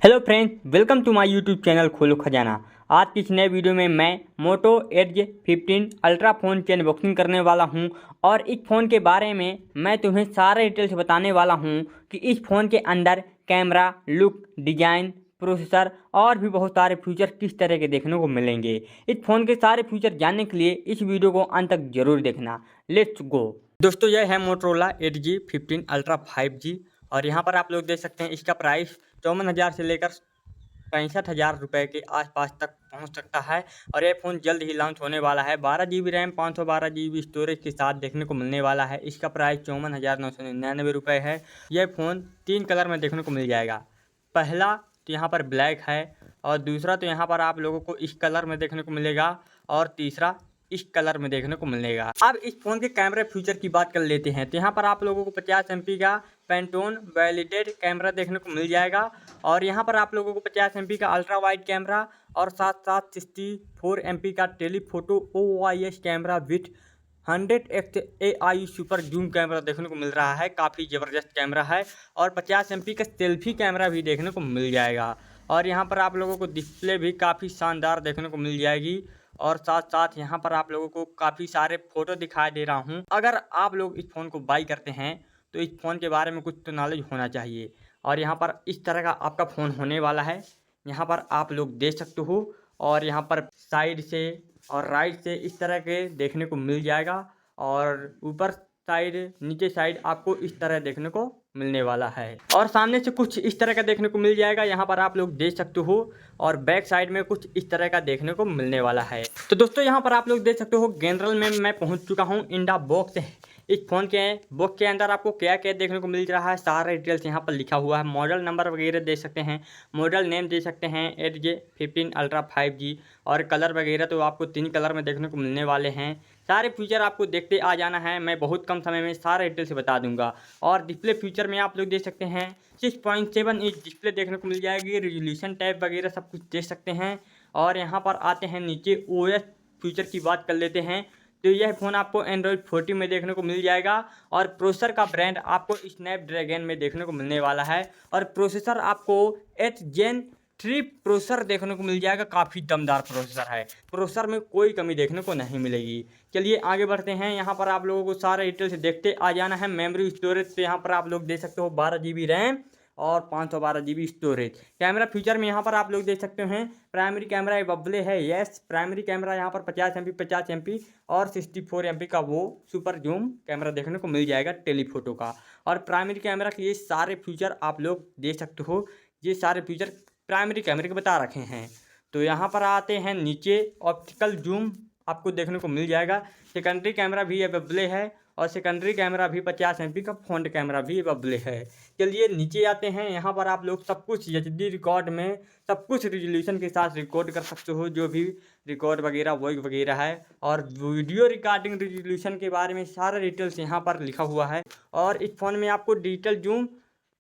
Hello friends, welcome to my YouTube channel Kholo Khazana. आज की इस नए वीडियो में मैं मोटो एज 15 अल्ट्रा फ़ोन की अनबॉक्सिंग करने वाला हूं और इस फ़ोन के बारे में मैं तुम्हें सारे डिटेल्स बताने वाला हूं कि इस फ़ोन के अंदर कैमरा, लुक, डिज़ाइन, प्रोसेसर और भी बहुत सारे फीचर किस तरह के देखने को मिलेंगे। इस फ़ोन के सारे फीचर जानने के लिए इस वीडियो को अंत तक जरूर देखना। Let's go. दोस्तों, यह है मोटोरोला एज 15 अल्ट्रा 5G और यहाँ पर आप लोग देख सकते हैं इसका प्राइस 54,000 से लेकर 65,000 रुपये के आसपास तक पहुंच सकता है। और यह फ़ोन जल्द ही लॉन्च होने वाला है। 12 GB रैम, 512 GB स्टोरेज के साथ देखने को मिलने वाला है। इसका प्राइस 54,999 रुपये है। यह फ़ोन 3 कलर में देखने को मिल जाएगा। पहला तो यहाँ पर ब्लैक है और दूसरा तो यहाँ पर आप लोगों को इस कलर में देखने को मिलेगा और तीसरा इस कलर में देखने को मिलेगा। अब इस फ़ोन के कैमरे फीचर की बात कर लेते हैं तो यहाँ पर आप लोगों को 50 MP का पेंटोन वैलिडेट कैमरा देखने को मिल जाएगा और यहाँ पर आप लोगों को 50 MP का अल्ट्रा वाइड कैमरा और साथ साथ 64 MP का telephoto OIS camera with 100x AI super zoom camera देखने को मिल रहा है। काफ़ी ज़बरदस्त कैमरा है और 50 MP का सेल्फी कैमरा भी देखने को मिल जाएगा। और यहाँ पर आप लोगों को डिस्प्ले भी काफ़ी शानदार देखने को मिल जाएगी और साथ साथ यहाँ पर आप लोगों को काफ़ी सारे फ़ोटो दिखाई दे रहा हूँ। अगर आप लोग इस फ़ोन को बाई करते हैं तो इस फ़ोन के बारे में कुछ तो नॉलेज होना चाहिए। और यहाँ पर इस तरह का आपका फ़ोन होने वाला है। यहाँ पर आप लोग देख सकते हो और यहाँ पर साइड से और राइट से इस तरह के देखने को मिल जाएगा और ऊपर साइड, नीचे साइड आपको इस तरह देखने को मिलने वाला है और सामने से कुछ इस तरह का देखने को मिल जाएगा। यहाँ पर आप लोग देख सकते हो और बैक साइड में कुछ इस तरह का देखने को मिलने वाला है। तो दोस्तों, यहाँ पर आप लोग देख सकते हो जनरल में मैं पहुँच चुका हूँ। इंडा बॉक्स इस फ़ोन के बॉक्स के अंदर आपको क्या क्या देखने को मिल रहा है, सारा डिटेल्स यहाँ पर लिखा हुआ है। मॉडल नंबर वगैरह दे सकते हैं, मॉडल नेम दे सकते हैं एज 15 अल्ट्रा 5G और कलर वगैरह तो आपको 3 कलर में देखने को मिलने वाले हैं। सारे फीचर आपको देखते आ जाना है। मैं बहुत कम समय में सारे डिटेल्स बता दूंगा। और डिस्प्ले फीचर में आप लोग देख सकते हैं 6.7 इंच डिस्प्ले देखने को मिल जाएगी। रेजोल्यूशन टैब वगैरह सब कुछ देख सकते हैं। और यहाँ पर आते हैं नीचे OS फीचर की बात कर लेते हैं तो यह फ़ोन आपको एंड्रॉयड 14 में देखने को मिल जाएगा और प्रोसेसर का ब्रांड आपको स्नैपड्रैगन में देखने को मिलने वाला है और प्रोसेसर आपको H Gen 3 प्रोसेसर देखने को मिल जाएगा। काफ़ी दमदार प्रोसेसर है, प्रोसेसर में कोई कमी देखने को नहीं मिलेगी। चलिए आगे बढ़ते हैं। यहाँ पर आप लोगों को सारे डिटेल्स देखते आ जाना है। मेमोरी स्टोरेज तो यहाँ पर आप लोग देख सकते हो 12 GB रैम और 512 GB स्टोरेज। कैमरा फीचर में यहाँ पर आप लोग देख सकते हैं प्राइमरी कैमरा बबले है। यस, प्राइमरी कैमरा यहाँ पर 50 MP और 64 MP का वो सुपर जूम कैमरा देखने को मिल जाएगा टेलीफोटो का। और प्राइमरी कैमरा के ये सारे फीचर आप लोग देख सकते हो। ये सारे फीचर प्राइमरी कैमरे के बता रखे हैं। तो यहाँ पर आते हैं नीचे, ऑप्टिकल जूम आपको देखने को मिल जाएगा। सेकेंडरी कैमरा भी अवेलेबल है और सेकेंडरी कैमरा भी 50 MP का फ्रंट कैमरा भी अवेलेबल है। चलिए नीचे आते हैं। यहाँ पर आप लोग सब कुछ HD रिकॉर्ड में सब कुछ रिजोल्यूशन के साथ रिकॉर्ड कर सकते हो, जो भी रिकॉर्ड वगैरह वॉइस वगैरह है। और वीडियो रिकॉर्डिंग रिजोल्यूशन के बारे में सारा डिटेल्स यहाँ पर लिखा हुआ है। और इस फ़ोन में आपको डिजिटल जूम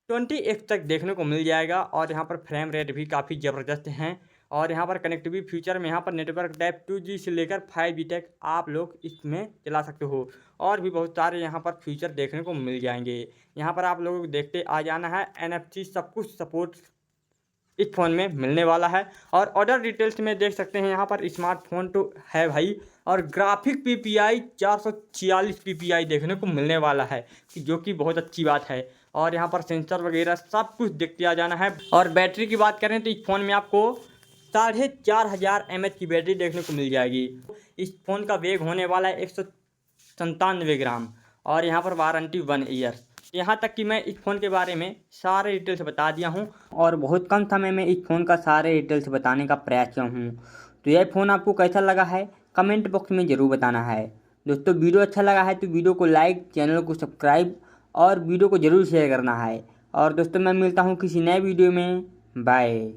20x तक देखने को मिल जाएगा और यहाँ पर फ्रेम रेट भी काफ़ी ज़बरदस्त हैं। और यहाँ पर कनेक्टिविटी फीचर में यहाँ पर नेटवर्क टाइप 2G से लेकर 5G तक आप लोग इसमें चला सकते हो और भी बहुत सारे यहाँ पर फीचर देखने को मिल जाएंगे। यहाँ पर आप लोगों को देखते आ जाना है। NFC सब कुछ सपोर्ट इस फ़ोन में मिलने वाला है। और ऑर्डर डिटेल्स में देख सकते हैं यहाँ पर स्मार्टफोन तो है भाई और ग्राफिक PPI 446 PPI देखने को मिलने वाला है, जो कि बहुत अच्छी बात है। और यहाँ पर सेंसर वगैरह सब कुछ देखते आ जाना है। और बैटरी की बात करें तो इस फ़ोन में आपको 4,500 mAh की बैटरी देखने को मिल जाएगी। इस फ़ोन का वेग होने वाला है 197 ग्राम और यहाँ पर वारंटी 1 ईयर। यहाँ तक कि मैं इस फ़ोन के बारे में सारे डिटेल्स बता दिया हूँ और बहुत कम समय में इस फ़ोन का सारे डिटेल्स बताने का प्रयास किया हूँ। तो यह फ़ोन आपको कैसा लगा है कमेंट बॉक्स में ज़रूर बताना है। दोस्तों, वीडियो अच्छा लगा है तो वीडियो को लाइक, चैनल को सब्सक्राइब और वीडियो को ज़रूर शेयर करना है। और दोस्तों, मैं मिलता हूँ किसी नए वीडियो में। बाय।